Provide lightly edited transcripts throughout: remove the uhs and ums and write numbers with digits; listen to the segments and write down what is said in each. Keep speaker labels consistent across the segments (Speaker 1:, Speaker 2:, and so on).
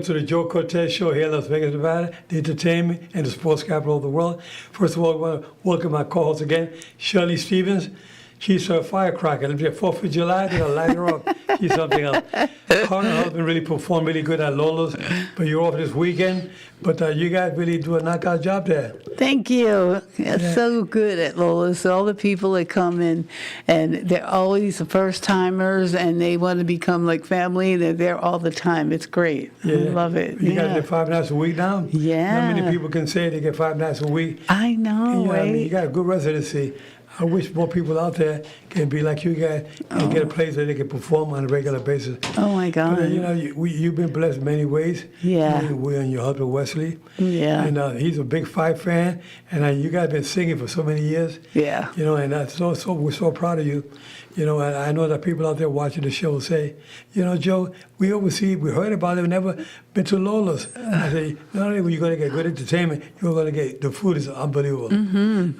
Speaker 1: to the Joe Cortez Show here in Las Vegas, Nevada, the entertainment and the sports capital of the world. First of all, I want to welcome my co-host again, Shelly Stevens. She's a firecracker. It'll be a 4th of July, they're going to light her up. She's something else. Her and her husband really performed really good at Lola's, but you're off this weekend. But you guys really do a knockout job there.
Speaker 2: Thank you. It's so good at Lola's. All the people that come in, and they're always the first timers, and they want to become like family. They're there all the time. It's great.
Speaker 1: Yeah.
Speaker 2: I love it.
Speaker 1: You guys get 5 nights a week now?
Speaker 2: Yeah.
Speaker 1: Not many people can say they get 5 nights a week.
Speaker 2: I know, right?
Speaker 1: I mean, you got a good residency. I wish more people out there can be like you guys and get a place where they can perform on a regular basis.
Speaker 2: Oh, my God.
Speaker 1: But, you've been blessed in many ways.
Speaker 2: Yeah.
Speaker 1: We and your husband, Wesley.
Speaker 2: Yeah.
Speaker 1: And he's a big fight fan. And you guys have been singing for so many years.
Speaker 2: Yeah.
Speaker 1: And we're so proud of you. And I know that people out there watching the show say, Joe, we heard about it, we never been to Lola's. I say, not only are you going to get good entertainment, you're going to get, the food is unbelievable.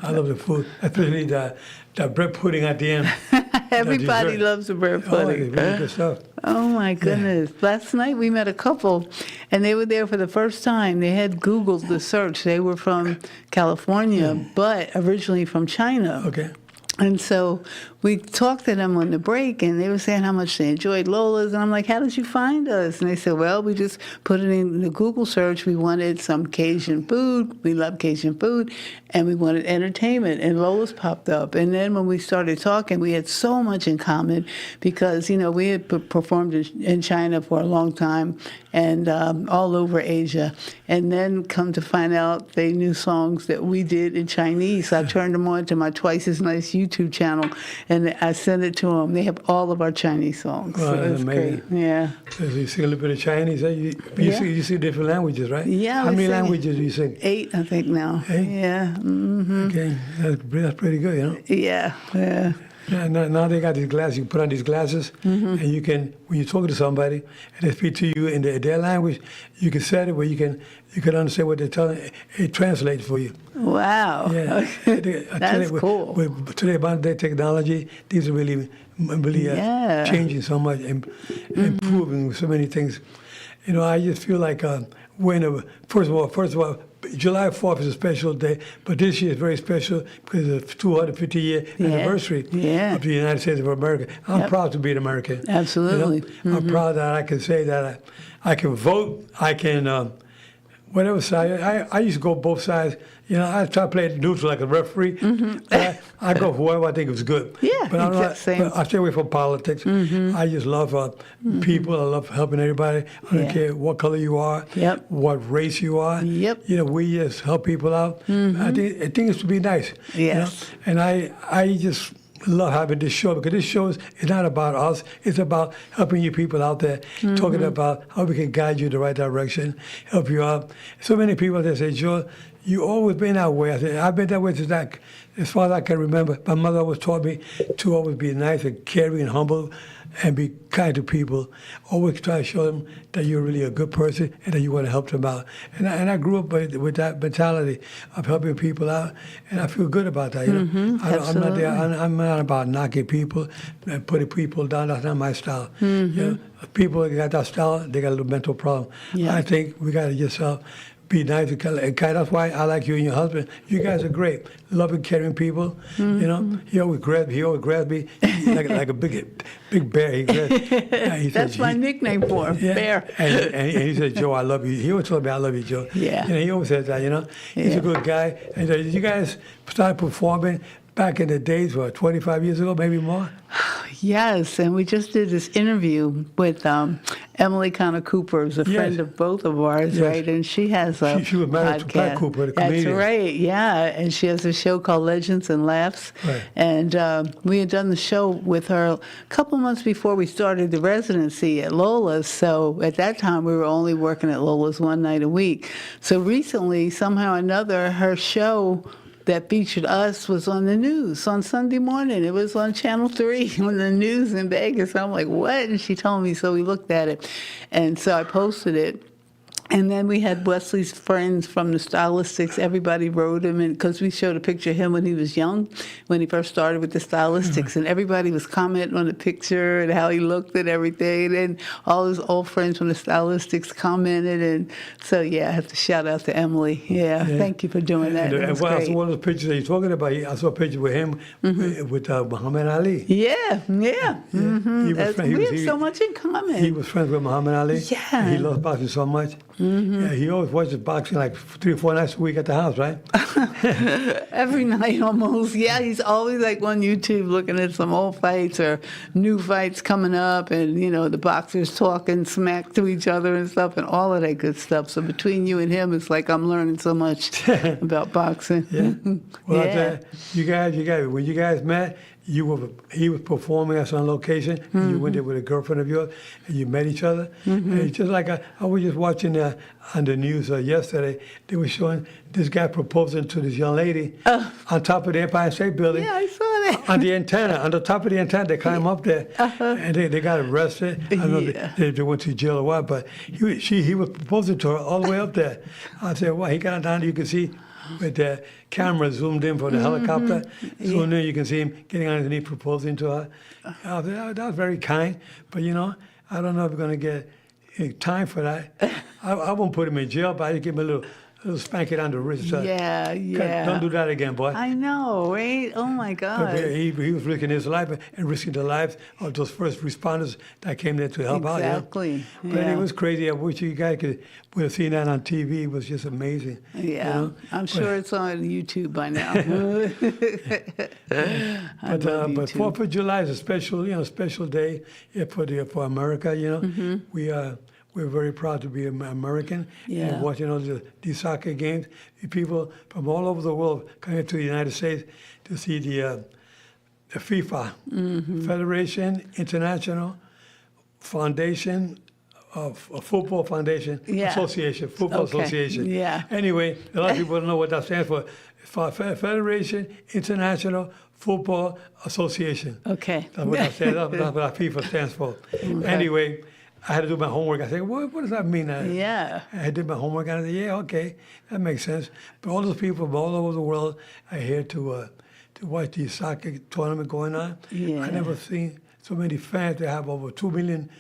Speaker 1: I love the food, especially the bread pudding at the end.
Speaker 2: Everybody loves the bread pudding.
Speaker 1: It's really good stuff.
Speaker 2: Oh, my goodness. Yeah. Last night we met a couple, and they were there for the first time. They had Googled the search. They were from California, but originally from China.
Speaker 1: Okay.
Speaker 2: And so we talked to them on the break, and they were saying how much they enjoyed Lola's. And I'm like, how did you find us? And they said, well, we just put it in the Google search. We wanted some Cajun food. We love Cajun food. And we wanted entertainment. And Lola's popped up. And then when we started talking, we had so much in common because, we had performed in China for a long time and all over Asia. And then come to find out they knew songs that we did in Chinese. I turned them on to my Twice as Nice YouTube channel, and I sent it to them. They have all of our Chinese songs.
Speaker 1: Well,
Speaker 2: so
Speaker 1: that's amazing.
Speaker 2: Great. Yeah.
Speaker 1: So you sing a little bit of Chinese. You sing different languages, right?
Speaker 2: Yeah.
Speaker 1: How many languages do you sing?
Speaker 2: 8, I think now.
Speaker 1: 8?
Speaker 2: Yeah. Mm-hmm.
Speaker 1: Okay. That's pretty good,
Speaker 2: Yeah. Yeah.
Speaker 1: Yeah, now they got these glasses. You put on these glasses, and you can, when you're talking to somebody and they speak to you in their language, you can set it where you can understand what they're telling. It translates for you.
Speaker 2: Wow.
Speaker 1: Yeah,
Speaker 2: that's cool.
Speaker 1: With today, about their technology, these are really changing so much and improving so many things. I just feel like first of all, July 4th is a special day, but this year is very special because it's the 250-year anniversary of the United States of America. I'm proud to be an American.
Speaker 2: Absolutely.
Speaker 1: I'm proud that I can say that I can vote, I can, whatever side. I used to go both sides. I try to play neutral like a referee. I go for whoever I think is good.
Speaker 2: Yeah,
Speaker 1: but I stay away from politics. I just love people. I love helping everybody. I don't care what color you are, what race you are. We just help people out. I think it's to be nice.
Speaker 2: Yes.
Speaker 1: And I just love having this show because this show is not about us. It's about helping you people out there, talking about how we can guide you in the right direction, help you out. So many people that say, Joe, you always been that way. I said, I've been that way since as far as I can remember. My mother always taught me to always be nice and caring and humble and be kind to people. Always try to show them that you're really a good person and that you want to help them out. And I grew up with that mentality of helping people out, and I feel good about that. I'm not about knocking people and putting people down. That's not my style. People that got that style, they got a little mental problem. I think we got to just be nice and kind. That's why I like you and your husband. You guys are great, loving, caring people. He always grabs me like a big bear.
Speaker 2: That's my nickname for him, Bear.
Speaker 1: And he said, Joe, I love you. He always told me, I love you, Joe.
Speaker 2: Yeah.
Speaker 1: He always says that. He's a good guy. And you guys started performing back in the days, 25 years ago, maybe more?
Speaker 2: Yes, and we just did this interview with Emily Connor Cooper, who's a friend of both of ours, right? And she has a
Speaker 1: She was married to Pat Cooper, the comedian.
Speaker 2: That's right, yeah. And she has a show called Legends and Laughs.
Speaker 1: Right.
Speaker 2: And we had done the show with her a couple months before we started the residency at Lola's. So at that time, we were only working at Lola's one night a week. So recently, somehow or another, her show that featured us was on the news on Sunday morning. It was on Channel 3 on the news in Vegas. I'm like, what? And she told me, so we looked at it. And so I posted it. And then we had Wesley's friends from the Stylistics. Everybody wrote him, and because we showed a picture of him when he was young, when he first started with the Stylistics, and everybody was commenting on the picture and how he looked and everything. And all his old friends from the Stylistics commented, and so yeah, I have to shout out to Emily. Yeah. Thank you for doing that.
Speaker 1: And
Speaker 2: was
Speaker 1: well,
Speaker 2: great.
Speaker 1: one of the pictures that you're talking about, I saw a picture with him with Muhammad Ali.
Speaker 2: Yeah. Mm-hmm.
Speaker 1: He was
Speaker 2: We have so much in common.
Speaker 1: He was friends with Muhammad Ali.
Speaker 2: Yeah.
Speaker 1: He loves boxing so much. Yeah, he always watches boxing like 3 or 4 nights a week at the house, right?
Speaker 2: Every night almost. Yeah, he's always like on YouTube looking at some old fights or new fights coming up, and the boxers talking smack to each other and stuff, and all of that good stuff. So between you and him, it's like I'm learning so much about boxing.
Speaker 1: Yeah. Well, I
Speaker 2: Yeah.
Speaker 1: tell you guys, when you guys met, he was performing us on location, and you went there with a girlfriend of yours, and you met each other. And it's just like I was just watching on the news yesterday. They were showing this guy proposing to this young lady on top of the Empire State Building.
Speaker 2: Yeah, I saw that.
Speaker 1: On the antenna, on the top of the antenna, they climb up there, and they got arrested. I don't know if they went to jail or what, but he was proposing to her all the way up there. I said, well, he got down there, you can see with the camera zoomed in from the helicopter, zoomed in, you can see him getting on his knee proposing to her. That was very kind, but I don't know if we're going to get time for that. I won't put him in jail, but I give him a little spanking on the wrist.
Speaker 2: Yeah.
Speaker 1: Don't do that again, boy.
Speaker 2: I know, right? Oh my God.
Speaker 1: But he was risking his life and risking the lives of those first responders that came there to help out.
Speaker 2: Exactly.
Speaker 1: But it was crazy. I wish you guys would have seen that on TV. It was just amazing.
Speaker 2: Yeah, I'm sure it's on YouTube by now.
Speaker 1: But 4th of July is a special day for America. We're very proud to be American.
Speaker 2: Yeah.
Speaker 1: And watching all these soccer games, people from all over the world coming to the United States to see the FIFA, Federation International Foundation of Football Foundation Association, Football Association.
Speaker 2: Yeah.
Speaker 1: Anyway, a lot of people don't know what that stands for. Federation International Football Association.
Speaker 2: Okay.
Speaker 1: That's what that stands. That's what FIFA stands for. Anyway, I had to do my homework. I said, what does that mean?
Speaker 2: Yeah.
Speaker 1: I did my homework, and I said, yeah, okay, that makes sense. But all those people from all over the world are here to watch the soccer tournament going on.
Speaker 2: Yeah.
Speaker 1: I never seen so many fans. They have over 2 million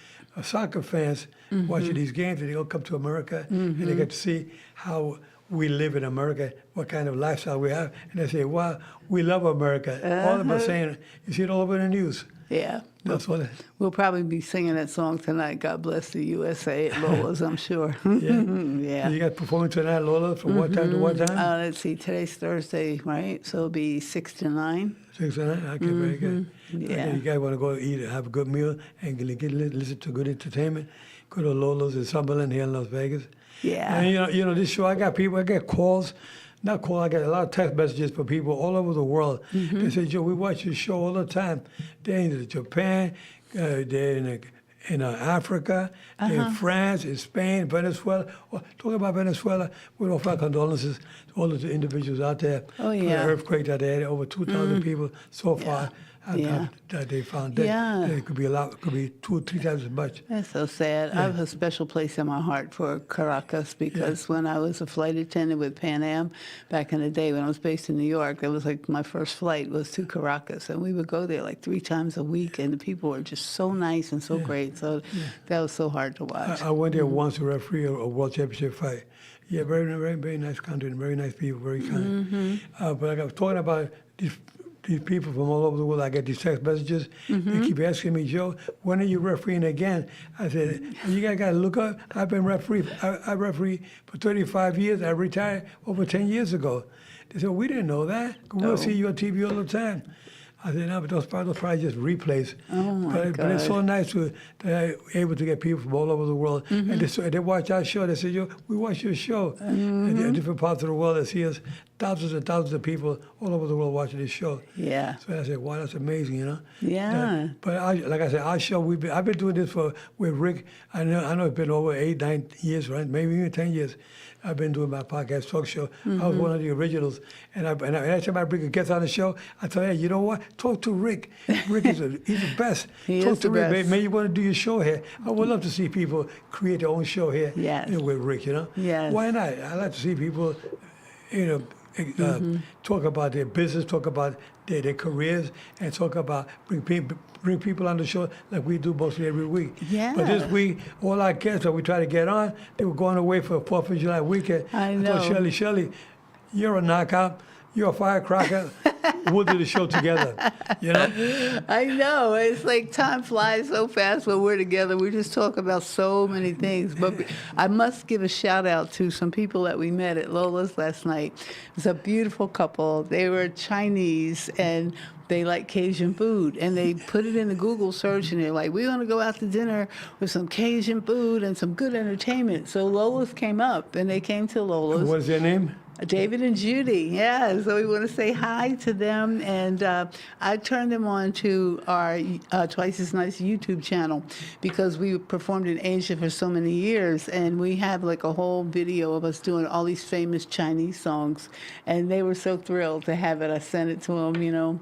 Speaker 1: soccer fans watching these games, and they all come to America, and they get to see how we live in America, what kind of lifestyle we have. And they say, wow, we love America. All of us saying, you see it all over the news.
Speaker 2: Yeah.
Speaker 1: That's what
Speaker 2: We'll probably be singing that song tonight, God Bless the USA at Lola's, I'm sure.
Speaker 1: Yeah. You got performing tonight, Lola, from what time to what time?
Speaker 2: Let's see, today's Thursday, right? So it'll be 6 to 9.
Speaker 1: 6 to 9? Okay, very good.
Speaker 2: Yeah.
Speaker 1: Okay, you guys want to go eat and have a good meal and listen to good entertainment? Go to Lola's in Summerlin here in Las Vegas.
Speaker 2: Yeah.
Speaker 1: And this show, I got calls. Not calls, I get a lot of text messages from people all over the world. They say, Joe, we watch your show all the time. They're in Japan, they're in Africa, they're in France, in Spain, Venezuela. Talking about Venezuela, we offer our condolences to all the individuals out there.
Speaker 2: Oh,
Speaker 1: For
Speaker 2: yeah.
Speaker 1: the earthquake that they had, over 2,000 people so far that they found dead.
Speaker 2: Yeah.
Speaker 1: It could be a lot, it could be 2 or 3 times as much.
Speaker 2: That's so sad. I have a special place in my heart for Caracas because when I was a flight attendant with Pan Am back in the day when I was based in New York, that was like my first flight was to Caracas. And we would go there like 3 times a week, and the people were just so nice and so great. So that was so hard to watch.
Speaker 1: I went there once to referee a World Championship fight. Yeah, very, very, very nice country and very nice people, very kind. But I was talking about these people from all over the world. I get these text messages. They keep asking me, Joe, when are you refereeing again? I said, you guys got to look up. I've been referee. I referee for 35 years. I retired over 10 years ago. They said, we didn't know that. We'll see you on TV all the time. I said, no, but those probably just replays.
Speaker 2: Oh, my
Speaker 1: But it's so nice that I'm able to get people from all over the world. And they watch our show. They say, Yo, we watch your show. And they're different parts of the world. They see us thousands and thousands of people all over the world watching this show.
Speaker 2: Yeah.
Speaker 1: So I said, wow, that's amazing, you know.
Speaker 2: Yeah.
Speaker 1: But like I said, our show, I've been doing this with Rick. I know it's been over 8, 9 years, right? Maybe even 10 years. I've been doing my podcast talk show. I was one of the originals, and every time I bring a guest on the show, I tell, hey, you know what? Talk to Rick. Rick he's the best.
Speaker 2: He
Speaker 1: Talk
Speaker 2: is
Speaker 1: to
Speaker 2: the
Speaker 1: Rick.
Speaker 2: best.
Speaker 1: Maybe you want to do your show here. I would love to see people create their own show here.
Speaker 2: Yes.
Speaker 1: With Rick, you know.
Speaker 2: Yes.
Speaker 1: Why not? I like to see people, talk about their business, talk about their careers, and talk about bring people on the show like we do mostly every week.
Speaker 2: Yeah.
Speaker 1: But this week, all our guests that we try to get on, they were going away for 4th of July weekend.
Speaker 2: I
Speaker 1: told
Speaker 2: know.
Speaker 1: Shelly, you're a knockout. You're a firecracker. We'll do the show together. You know?
Speaker 2: I know. It's like time flies so fast when we're together. We just talk about so many things. But I must give a shout out to some people that we met at Lola's last night. It was a beautiful couple. They were Chinese and they like Cajun food. And they put it in the Google search and they're like, we want to go out to dinner with some Cajun food and some good entertainment. So Lola's came up and they came to Lola's.
Speaker 1: What is their name?
Speaker 2: David and Judy, yeah. So we want to say hi to them, and I turned them on to our Twice as Nice YouTube channel because we performed in Asia for so many years, and we have like a whole video of us doing all these famous Chinese songs, and they were so thrilled to have it. I sent it to them, you know.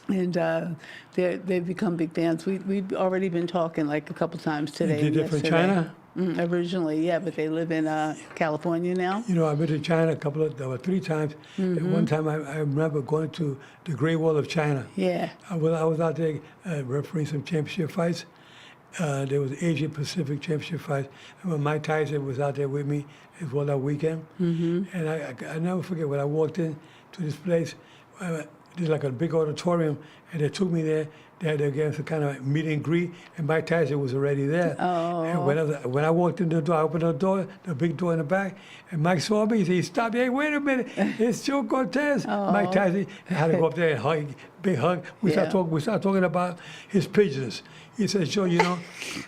Speaker 2: And they've become big fans. We've already been talking like a couple times today.
Speaker 1: They're from China?
Speaker 2: Originally, yeah, but they live in California now.
Speaker 1: You know, I've been to China 3 times. And one time I remember going to the Great Wall of China.
Speaker 2: Yeah.
Speaker 1: I was out there refereeing some championship fights. There was Asian Pacific Championship fights. And when Mike Tyson was out there with me as well that weekend. And I never forget when I walked in to this place. There's like a big auditorium, and they took me there. They had again some kind of meet and greet, and Mike Tyson was already there.
Speaker 2: Oh.
Speaker 1: And when I walked in the door, I opened the door, the big door in the back, and Mike saw me. He stopped. Hey, wait a minute! It's Joe Cortez. Mike Tyson had to go up there and hug, big hug. We started talking about his pigeons. He said, Joe, you know,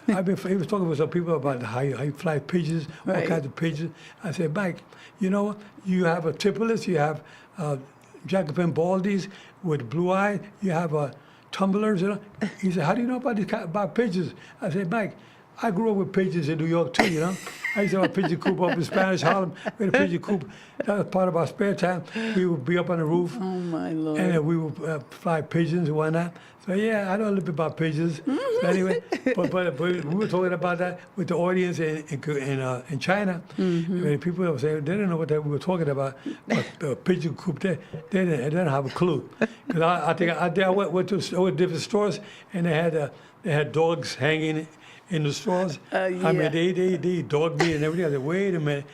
Speaker 1: he was talking with some people about how you fly pigeons, all kinds of pigeons. I said, Mike, you know, you have a Tripolis, you have Jacobin Baldies with blue eyes, you have tumblers, you know. He said, how do you know about pigeons? I said, Mike, I grew up with pigeons in New York too, you know. I used to have a pigeon coop up in Spanish Harlem. We had a pigeon coop. That was part of our spare time. We would be up on the roof.
Speaker 2: Oh, my Lord.
Speaker 1: And we would fly pigeons and whatnot. So, yeah, I know a little bit about pigeons. So anyway, but we were talking about that with the audience in China. And people were saying they didn't know what we were talking about. But pigeon coop, they didn't have a clue. Because I went to different stores, and they had dogs hanging in the stores.
Speaker 2: Yeah.
Speaker 1: I mean, they dog meat and everything. I said, wait a minute.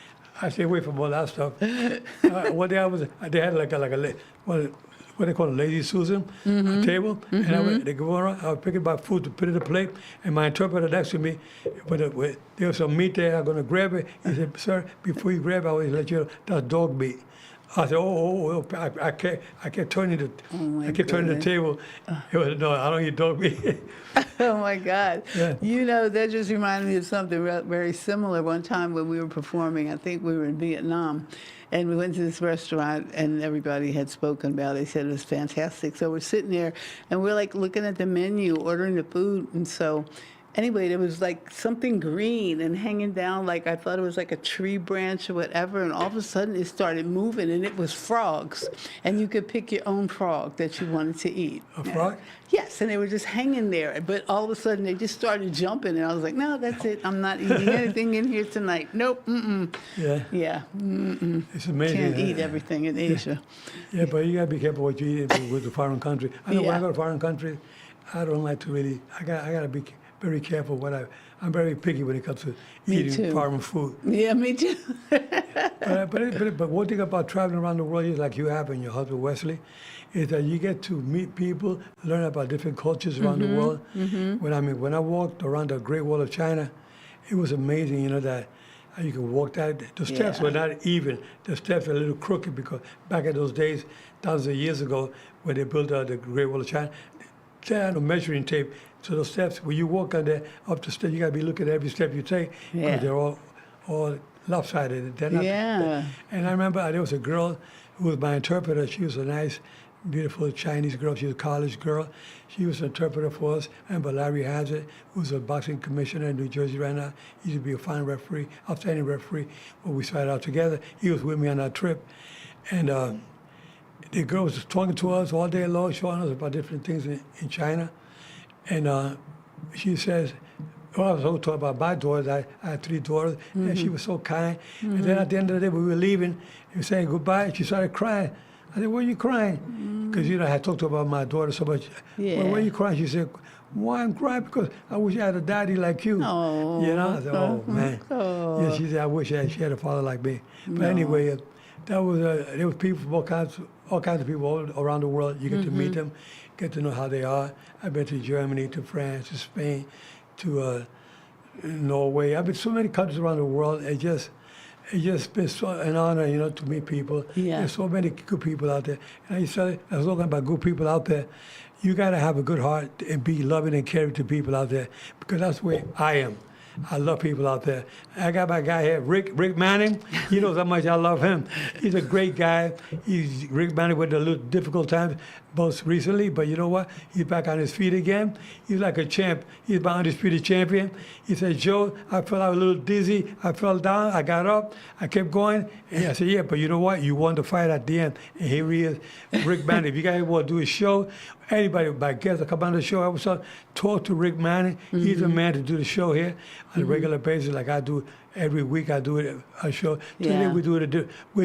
Speaker 1: I stay away from all that stuff. One day they had like a what they call a lazy Susan, a table, and they go around. I was picking my food to put in a plate, and my interpreter next to me, there was some meat there. I'm going to grab it. He said, sir, before you grab it, I always let you know that's dog meat. I said, I kept turning the table. He was, no, I don't eat dog meat.
Speaker 2: Oh, my God.
Speaker 1: Yeah.
Speaker 2: You know, that just reminded me of something very similar. One time when we were performing, I think we were in Vietnam, and we went to this restaurant, and everybody had spoken about it. They said it was fantastic. So we're sitting there, and we're, like, looking at the menu, ordering the food, and so... Anyway, there was like something green and hanging down, like I thought it was like a tree branch or whatever, and all of a sudden it started moving, and it was frogs. And you could pick your own frog that you wanted to eat.
Speaker 1: A frog?
Speaker 2: Yes, and they were just hanging there. But all of a sudden they just started jumping, and I was like, no, that's it. I'm not eating anything in here tonight. Nope,
Speaker 1: Yeah.
Speaker 2: Yeah,
Speaker 1: It's amazing.
Speaker 2: Can't eat everything in Asia.
Speaker 1: Yeah, but you got to be careful what you eat with the foreign country. I know when I go to foreign countries, I don't like to really, I got to be very careful I'm very picky when it comes to eating foreign food.
Speaker 2: Yeah, me too.
Speaker 1: But one thing about traveling around the world is like you have and your husband Wesley, is that you get to meet people, learn about different cultures around the world. When I walked around the Great Wall of China, it was amazing, you know, that you could walk that. The steps were not even. The steps were a little crooked because back in those days, thousands of years ago, when they built the Great Wall of China, they had a measuring tape. So the steps, when you walk on there, up the steps, you got to be looking at every step you take because they're all lopsided. They're not.
Speaker 2: Yeah.
Speaker 1: And I remember there was a girl who was my interpreter. She was a nice, beautiful Chinese girl. She was a college girl. She was an interpreter for us. And Larry Hazard, who's a boxing commissioner in New Jersey right now. He used to be a fine referee, outstanding referee. When we started out together, he was with me on that trip. And the girl was talking to us all day long, showing us about different things in China. And she says, well, I was always talking about my daughters. I had 3 daughters, and she was so kind. And then at the end of the day, we were leaving, we were saying goodbye, and she started crying. I said, why are you crying? Because, I had talked about my daughter so much.
Speaker 2: Yeah.
Speaker 1: Well, why are you crying? She said, why I'm crying? Because I wish I had a daddy like you.
Speaker 2: Oh.
Speaker 1: I said, oh, man.
Speaker 2: Oh.
Speaker 1: Yeah, she said, I wish she had a father like me. But anyway, there was people from all kinds of people all around the world. You get to meet them, get to know how they are. I've been to Germany, to France, to Spain, to Norway. I've been to so many countries around the world. It's just been an honor, to meet people.
Speaker 2: Yeah.
Speaker 1: There's so many good people out there. And I was talking about good people out there. You got to have a good heart and be loving and caring to people out there, because that's the way I am. I love people out there. I got my guy here, Rick Manning. He knows how much I love him. He's a great guy. Rick Manning went a little difficult times most recently, but you know what? He's back on his feet again. He's like a champ. He's my undisputed champion. He said, Joe, I felt I was a little dizzy. I fell down. I got up. I kept going. And I said, yeah, but you know what? You won the fight at the end. And here he is, Rick Manning. If you guys want to do a show, anybody, my guests that come on the show, I would talk to Rick Manning. He's the man to do the show here on a regular basis, like I do every week. I do it a show. Today
Speaker 2: Yeah.
Speaker 1: we're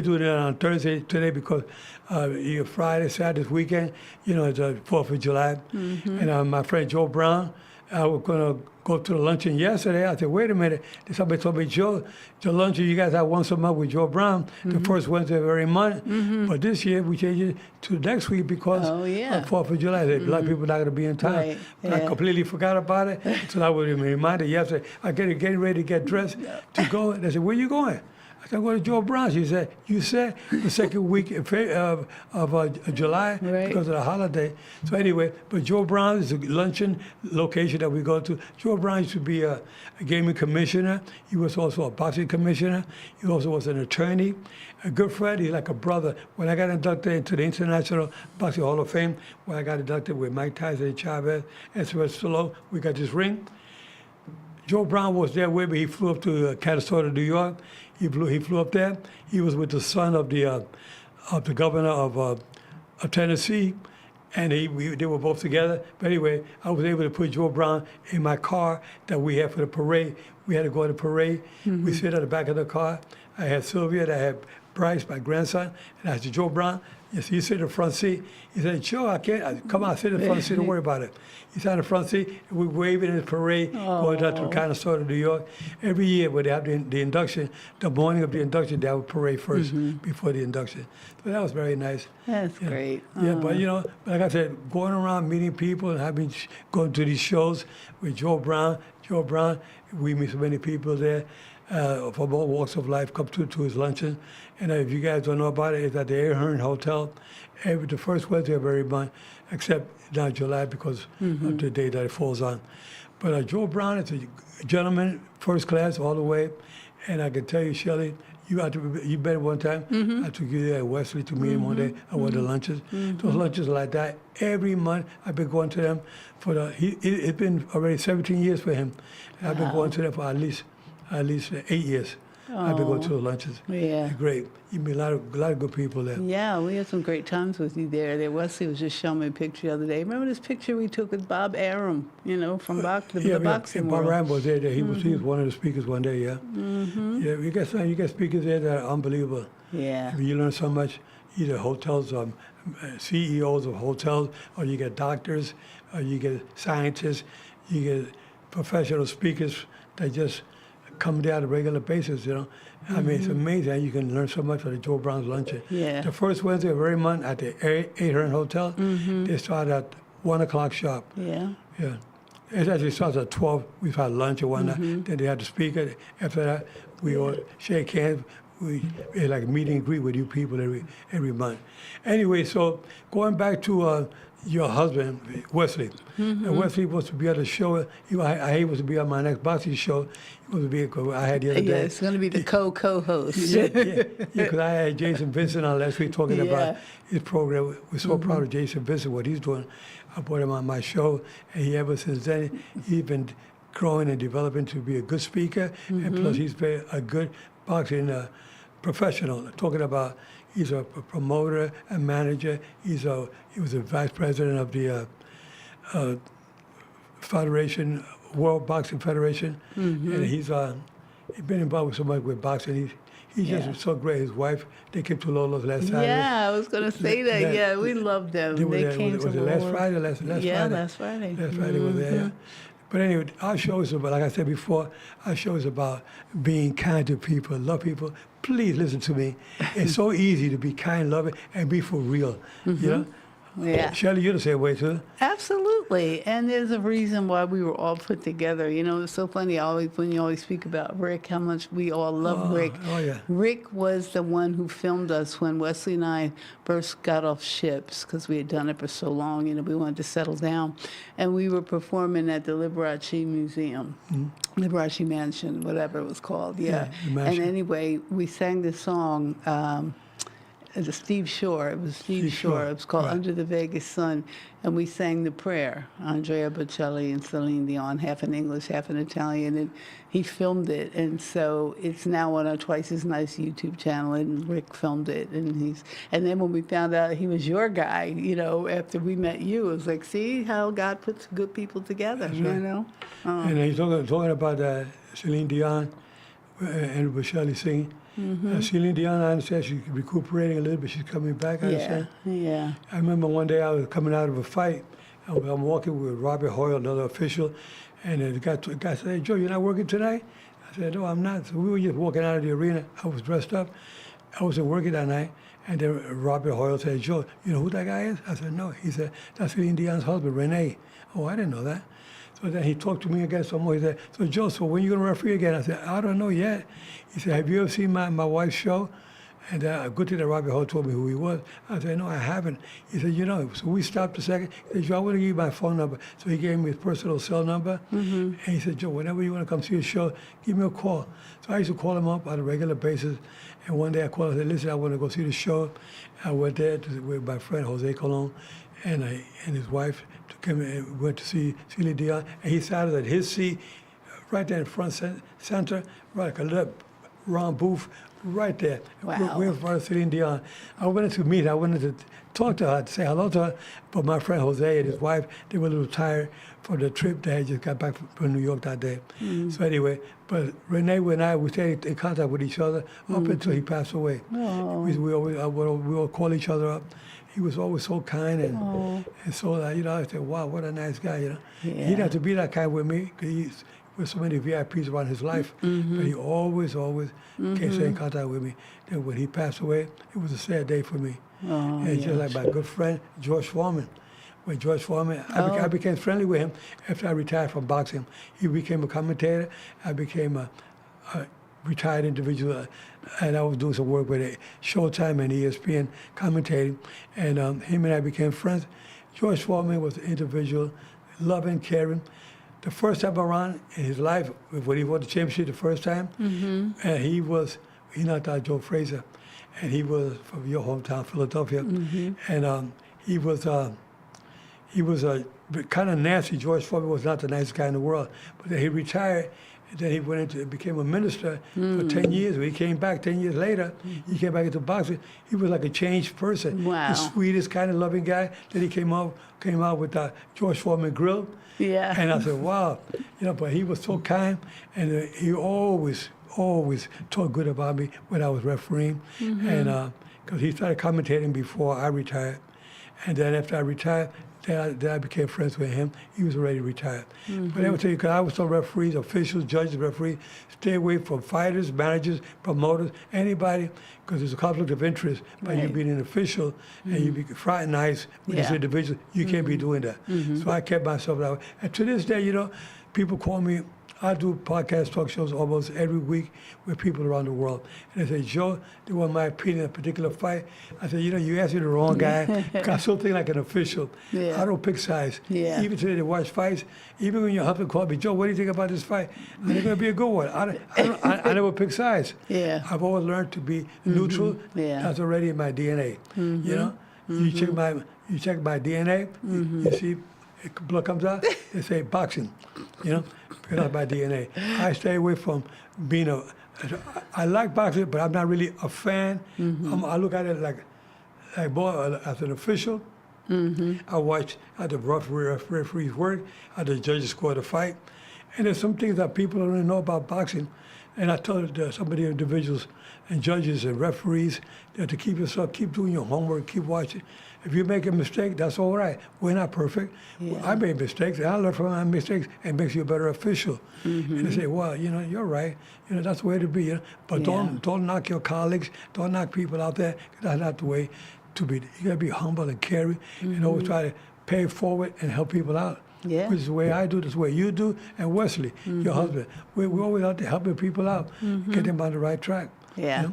Speaker 1: doing it on Thursday today because Friday, Saturday, this weekend, it's the 4th of July. And my friend Joe Brown, I was going to go to the luncheon yesterday. I said, wait a minute. Somebody told me, Joe, the luncheon you guys have once a month with Joe Brown, the first Wednesday of every month. But this year we changed it to next week because of 4th of July. A lot of people are not going to be in town.
Speaker 2: Right.
Speaker 1: But I completely forgot about it until I was reminded yesterday. I getting ready to get dressed to go. And they said, where you going? I said, I'm going to Joe Brown. She said, you said the second week of July because of the holiday. So anyway, but Joe Brown is a luncheon location that we go to. Joe Brown used to be a gaming commissioner. He was also a boxing commissioner. He also was an attorney, a good friend. He's like a brother. When I got inducted into the International Boxing Hall of Fame, when I got inducted with Mike Tyson and Chavez and Sylvester Stallone, we got this ring. Joe Brown was there with me. He flew up to Canastota, New York. He flew up there. He was with the son of the governor of Tennessee, and they were both together. But anyway, I was able to put Joe Brown in my car that we had for the parade. We had to go to the parade. We sit at the back of the car. I had Sylvia, I had Bryce, my grandson, and I said, Joe Brown, yes, you sit in the front seat. He said, Joe, I can't. Come on, sit in the front seat. Don't worry about it. He sat in the front seat, and we waving in the parade, going down to the Canastota, New York. Every year when they have the induction, the morning of the induction, they have a parade first before the induction. So that was very nice.
Speaker 2: That's great.
Speaker 1: Yeah, but like I said, going around meeting people and going to these shows with Joe Brown, we meet so many people there from all walks of life come to his luncheon. And if you guys don't know about it, it's at the Ahern Hotel the first Wednesday of every month, except now July because of the day that it falls on. But Joe Brown is a gentleman, first class all the way. And I can tell you, Shelly, you bet one time. I took you there at Wesley to meet him one day. I went to lunches. Those lunches like that every month. I've been going to them it's been already 17 years for him. And I've been going to them for at least 8 years. I've been going to the lunches.
Speaker 2: Yeah.
Speaker 1: They're great. You meet a lot of good people there.
Speaker 2: Yeah, we had some great times with you there. Wesley was just showing me a picture the other day. Remember this picture we took with Bob Arum, from the boxing
Speaker 1: Bob
Speaker 2: world?
Speaker 1: Arum was there. He was one of the speakers one day, yeah. Yeah, you get speakers there that are unbelievable.
Speaker 2: Yeah.
Speaker 1: You learn so much, either hotels, CEOs of hotels, or you get doctors, or you get scientists, you get professional speakers that just come there on a regular basis, I mean, it's amazing how you can learn so much from the Joe Brown's luncheon.
Speaker 2: Yeah.
Speaker 1: The first Wednesday of every month at the Ahern Hotel, they start at 1 o'clock sharp.
Speaker 2: Yeah.
Speaker 1: Yeah. It actually starts at 12. We've had lunch or whatnot. Then they had the speaker. After that, we all shake hands. We like meet and greet with you people every month. Anyway, so going back to your husband, Wesley. And Wesley was to be on the show. He was to be on my next boxing show. He was to be, I had the other day.
Speaker 2: Yeah, it's going to be the co-host.
Speaker 1: Yeah, because I had Jason Vincent on last week talking about his program. We're so proud of Jason Vincent, what he's doing. I brought him on my show, and ever since then, he's been growing and developing to be a good speaker, and plus he's been a good boxing professional. Talking about, he's a promoter and manager. He was a vice president of the Federation, World Boxing Federation, and he's been involved with so much with boxing. He's just so great. His wife, they came to Lolo's last Saturday.
Speaker 2: Yeah, I was going to say that. Yeah, we loved them. They came to
Speaker 1: was it
Speaker 2: Lolo's.
Speaker 1: last Friday? Last Friday.
Speaker 2: Last Friday.
Speaker 1: Last Friday was there. Yeah. But anyway, our show is about, like I said before, our show is about being kind to people, love people. Please listen to me. It's so easy to be kind, loving, and be for real. You know?
Speaker 2: Yeah.
Speaker 1: Shelly, you're the same way too.
Speaker 2: Absolutely. And there's a reason why we were all put together. You know, it's so funny when you always speak about Rick, how much we all love Rick.
Speaker 1: Oh, yeah.
Speaker 2: Rick was the one who filmed us when Wesley and I first got off ships because we had done it for so long. You know, we wanted to settle down. And we were performing at the Liberace Museum, Liberace Mansion, whatever it was called. Yeah.
Speaker 1: the
Speaker 2: And
Speaker 1: mansion.
Speaker 2: anyway, we sang this song. It was Steve Shore. It was Steve Shore. It was called Under the Vegas Sun. And we sang the prayer, Andrea Bocelli and Celine Dion, half in English, half in Italian. And he filmed it. And so it's now on our Twice as Nice YouTube channel. And Rick filmed it. And then when we found out he was your guy, you know, after we met you, it was like, see how God puts good people together, you know?
Speaker 1: And he's talking about Celine Dion and Bocelli singing. Celine Dion, I understand she's recuperating a little bit. She's coming back, I understand.
Speaker 2: Yeah.
Speaker 1: I remember one day I was coming out of a fight. I'm walking with Robert Hoyle, another official, and the guy said, "Hey, Joe, you're not working tonight?" I said, "No, I'm not." So we were just walking out of the arena. I was dressed up. I wasn't working that night. And then Robert Hoyle said, "Joe, you know who that guy is?" I said, "No." He said, "That's Celine Dion's husband, Renee." Oh, I didn't know that. So then he talked to me again some more. He said, "So Joe, so when you going to referee again?" I said, "I don't know yet." He said, "Have you ever seen my wife's show?" And good thing that Robert Holt told me who he was. I said, "No, I haven't." He said, "You know," so we stopped a second. He said, "Joe, I want to give you my phone number." So he gave me his personal cell number. And he said, "Joe, whenever you want to come see a show, give me a call." So I used to call him up on a regular basis. And one day I called him and said, "Listen, I want to go see the show." I went there with my friend Jose Colon and his wife. We went to see Celine Dion, and he sat at his seat, right there in front center, right, like a little round booth, right there.
Speaker 2: Wow.
Speaker 1: We're in front of Celine Dion. I wanted to meet her. I wanted to talk to her, to say hello to her, but my friend Jose and his wife, they were a little tired for the trip. They had just got back from New York that day. So anyway, but Renee and I, we stayed in contact with each other up until he passed away. We all call each other up. He was always so kind and so, you know, I said, wow, what a nice guy, you know. He didn't have to be that kind with me because he's with so many VIPs around his life, but he always came stay in contact with me. Then when he passed away, it was a sad day for me. And just like my good friend, George Foreman. When George Foreman, I became friendly with him after I retired from boxing. He became a commentator. I became a retired individual, and I was doing some work with Showtime and ESPN commentating, and him and I became friends. George Foreman was an individual, loving, caring. The first time around in his life, when he won the championship the first time, and he knocked out Joe Frazier, and he was from your hometown, Philadelphia, and he was kind of nasty. George Foreman was not the nicest guy in the world, but then he retired. Then he went into became a minister for 10 years. When he came back 10 years later, he came back into boxing. He was like a changed person.
Speaker 2: Wow.
Speaker 1: The sweetest, kind of loving guy. Then he came out with George Foreman grill.
Speaker 2: Yeah.
Speaker 1: And I said, wow. You know, but he was so kind, and he always talked good about me when I was refereeing. And because he started commentating before I retired. And then after I retired, then I became friends with him. He was already retired. But I would tell you, because I was told referees, officials, judges, referees, stay away from fighters, managers, promoters, anybody, because there's a conflict of interest by you being an official and you be fraternized with this individual. You can't be doing that. So I kept myself that way. And to this day, you know, people call me I do podcast talk shows almost every week with people around the world. And they say, Joe, they want my opinion on a particular fight. I said, you asked me the wrong guy. Because I still think like an official.
Speaker 2: Yeah.
Speaker 1: I don't pick sides.
Speaker 2: Yeah.
Speaker 1: Even today they watch fights. Even when your husband called me, Joe, what do you think about this fight? And it's going to be a good one. I never pick sides.
Speaker 2: Yeah.
Speaker 1: I've always learned to be neutral.
Speaker 2: Yeah.
Speaker 1: That's already in my DNA. You know, you check my DNA. You see, blood comes out. They say boxing. You know, because that's my DNA. I stay away from being I like boxing, but I'm not really a fan. I look at it like boy, as an official. I watch how the referees work, how the judges score the fight. And there's some things that people don't even know about boxing. And I tell some of the individuals and judges and referees that to keep yourself, keep doing your homework, keep watching. If you make a mistake, that's all right. We're not perfect.
Speaker 2: Yeah.
Speaker 1: I made mistakes, and I learn from my mistakes, and it makes you a better official. And they say, well, you're right. That's the way to be. But don't knock your colleagues. Don't knock people out there. That's not the way to be. You got to be humble and caring, and always try to pay it forward and help people out.
Speaker 2: Yeah.
Speaker 1: Which is the way I do, this the way you do, and Wesley, your husband. We're always out there helping people out, get them on the right track.
Speaker 2: Yeah.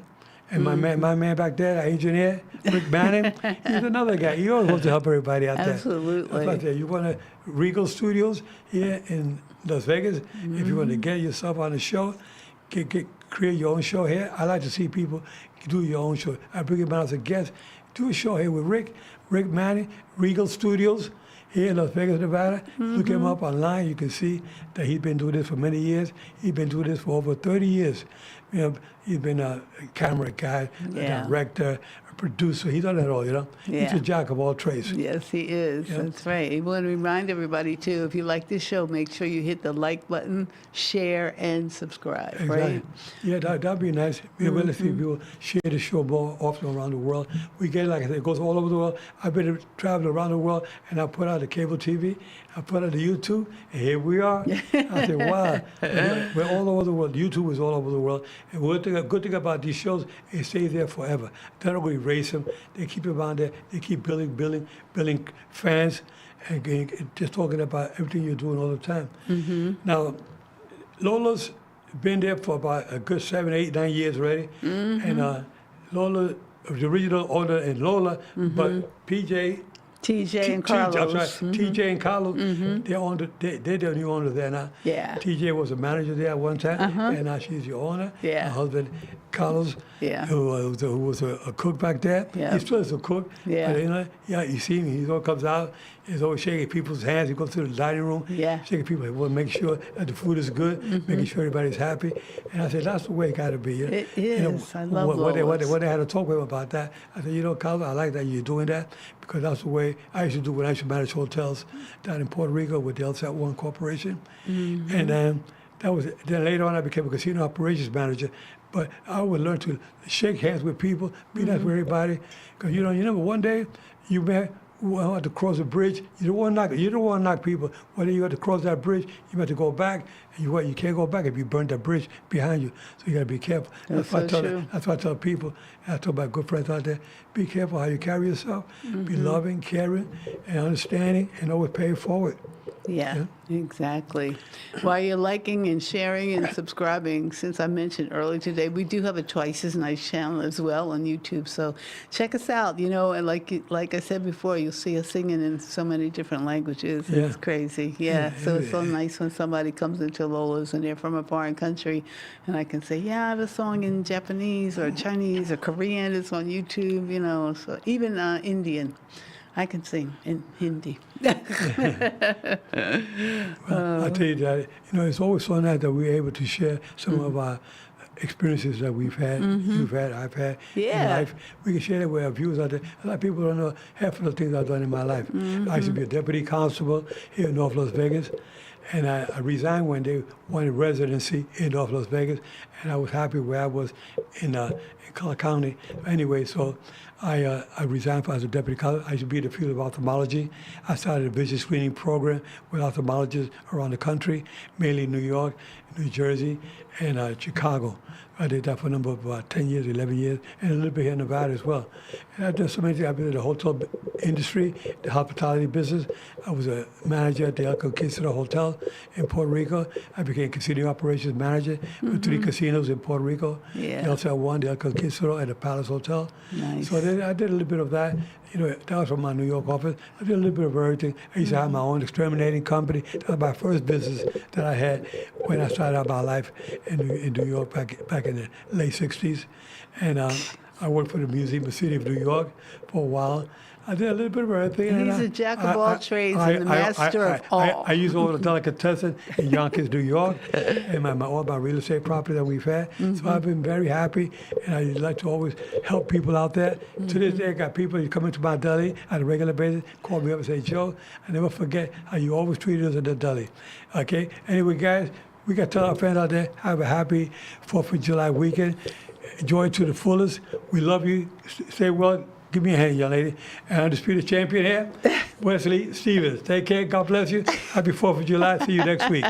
Speaker 1: And my man back there, our engineer, Rick Bannon, he's another guy. He always wants to help everybody out there.
Speaker 2: Absolutely.
Speaker 1: That's right there. You want to Regal Studios here in Las Vegas. If you want to get yourself on a show, create your own show here. I like to see people do your own show. I bring him out as a guest. Do a show here with Rick Manning, Regal Studios here in Las Vegas, Nevada. Look him up online. You can see that he's been doing this for many years. He's been doing this for over 30 years. He's been a camera guy, a director, a producer. He's done it all,
Speaker 2: Yeah.
Speaker 1: He's a jack of all trades.
Speaker 2: Yes, he is.
Speaker 1: Yeah.
Speaker 2: That's right. We want to remind everybody, too, if you like this show, make sure you hit the like button, share, and subscribe,
Speaker 1: Exactly.
Speaker 2: right?
Speaker 1: Yeah, that'd be nice. We'll see people share the show more often around the world. We get, like I said, it goes all over the world. I've been traveling around the world, and I put out the cable TV, I put out the YouTube, and here we are. I said, wow, we're all over the world. YouTube is all over the world. And a good thing about these shows, it stays there forever. They don't erase them. They keep them on there. They keep building fans, and just talking about everything you're doing all the time. Now, Lola's been there for about a good 7, 8, 9 years already. And Lola, the original owner, and Lola, but PJ,
Speaker 2: TJ and Carlos.
Speaker 1: I'm sorry, TJ and Carlos, they're the new owner there now.
Speaker 2: Yeah.
Speaker 1: TJ was a manager there at one time, and now she's the owner.
Speaker 2: Yeah.
Speaker 1: Her husband, Carlos,
Speaker 2: Yeah.
Speaker 1: who was a cook back there.
Speaker 2: Yeah.
Speaker 1: He still is a cook.
Speaker 2: Yeah.
Speaker 1: But, you see him, he always comes out, he's always shaking people's hands. He goes to the dining room,
Speaker 2: Yeah.
Speaker 1: shaking people. He wants to make sure that the food is good, making sure everybody's happy. And I said, that's the way it got to be.
Speaker 2: It is. I love
Speaker 1: when
Speaker 2: Lola's.
Speaker 1: they had to talk with him about that, I said, Carlos, I like that you're doing that, because that's the way I used to do when I used to manage hotels down in Puerto Rico with the LSAT One Corporation. And then later on I became a casino operations manager. But I would learn to shake hands with people, be nice with everybody. Because you know, one day you may have to cross a bridge. You don't want to knock people. One day you have to cross that bridge, you have to go back, and you can't go back if you burn that bridge behind you. So you got to be careful.
Speaker 2: That's
Speaker 1: why
Speaker 2: true.
Speaker 1: That's why I tell people, and I tell my good friends out there, be careful how you carry yourself. Be loving, caring, and understanding, and always pay it forward.
Speaker 2: Yeah, exactly. While you're liking and sharing and subscribing, since I mentioned earlier today, we do have a Twice as Nice channel as well on YouTube. So check us out. And like I said before, you'll see us singing in so many different languages.
Speaker 1: Yeah.
Speaker 2: It's crazy. Yeah. So it's so nice when somebody comes into Lola's and they're from a foreign country, and I can say, yeah, I have a song in Japanese or Chinese or Korean. It's on YouTube. So even Indian. I can sing in Hindi.
Speaker 1: Well, I tell you that, it's always so nice that we're able to share some of our experiences that we've had, you've had, I've had in life. We can share that with our viewers out there. A lot of people don't know half of the things I've done in my life. I used to be a deputy constable here in North Las Vegas, and I resigned when they wanted residency in North Las Vegas, and I was happy where I was in Clark County. Anyway, so I resigned as a deputy constable. I used to be in the field of ophthalmology. I started a vision screening program with ophthalmologists around the country, mainly New York, New Jersey, and Chicago. I did that for a number of about 10 years, 11 years, and a little bit here in Nevada as well. And I've done so many things. I've been in the hotel industry, the hospitality business. I was a manager at the El Conquistador Hotels. Hotel in Puerto Rico. I became casino operations manager for 3 casinos in Puerto Rico.
Speaker 2: Yeah.
Speaker 1: The El San Juan, the El Conquistador, and the Palace Hotel.
Speaker 2: Nice.
Speaker 1: So I did a little bit of that. That was from my New York office. I did a little bit of everything. I used to have my own exterminating company. That was my first business that I had when I started out my life in New York back in the late 60s. And I worked for the Museum of the City of New York for a while. I did a little bit of everything.
Speaker 2: He's a jack of all trades and the master of all.
Speaker 1: I use all the delicatessen in Yonkers, New York, and all my real estate property that we've had. So I've been very happy, and I like to always help people out there. To this day, I got people who come into my deli on a regular basis, call me up and say, Joe, I never forget how you always treated us in the deli. Okay? Anyway, guys, we got to tell our fans out there, have a happy 4th of July weekend. Enjoy it to the fullest. We love you. Stay well. Give me a hand, young lady. And undisputed champion here, Shelly Stevens. Take care. God bless you. Happy 4th of July. See you next week.